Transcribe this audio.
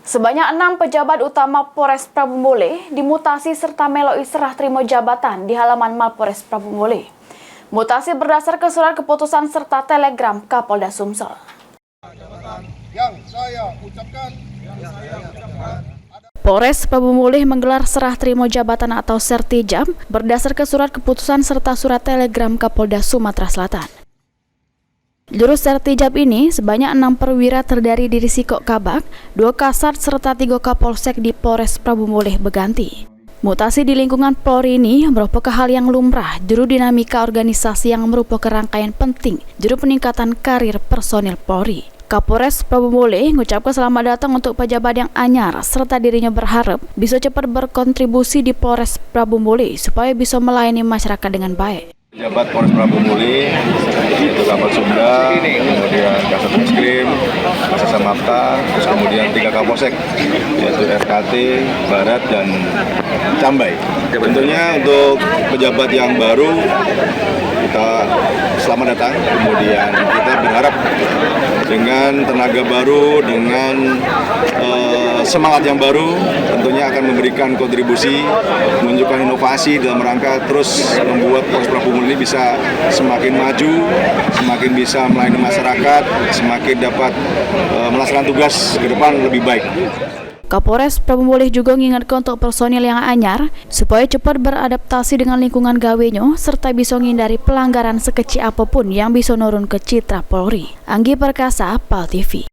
Sebanyak 6 pejabat utama Polres Prabu-Mule dimutasi serta meloi serah terima jabatan di halaman Mapolres Prabu-Mule. Mutasi berdasar ke surat keputusan serta telegram Kapolda Sumsel. Polres Prabu-Mule menggelar serah terima jabatan atau sertijab berdasar ke surat keputusan serta surat telegram Kapolda Sumatera Selatan. Jurus sertijab ini sebanyak 6 perwira terdiri dari Sikok Kabak, 2 Kasat serta 3 Kapolsek di Polres Prabu-Mule berganti. Mutasi di lingkungan Polri ini merupakan hal yang lumrah, juru dinamika organisasi yang merupakan rangkaian penting juru peningkatan karir personil Polri. Kapolres Prabu-Mule mengucapkan selamat datang untuk pejabat yang anyar serta dirinya berharap bisa cepat berkontribusi di Polres Prabu-Mule supaya bisa melayani masyarakat dengan baik. Pejabat Polres Prabu-Mule itu Kapolsumda, kemudian Kasat Reskrim, Kasat Mapta, terus kemudian 3 Kapolsek yaitu RKT, Barat dan Cambai. Tentunya untuk pejabat yang baru kita selamat datang. Kemudian kita berharap dengan tenaga baru, dengan semangat yang baru, tentunya akan memberikan kontribusi, menunjukkan inovasi dalam rangka terus membuat Polres Prabu-Mule ini bisa semakin maju, semakin bisa melayani masyarakat, semakin dapat melaksanakan tugas ke depan lebih baik. Kapolres Prabu-Mule juga mengingatkan untuk personil yang anyar supaya cepat beradaptasi dengan lingkungan gawenya serta bisa menghindari pelanggaran sekecil apapun yang bisa nurun ke citra Polri. Anggi Perkasa, PAL TV.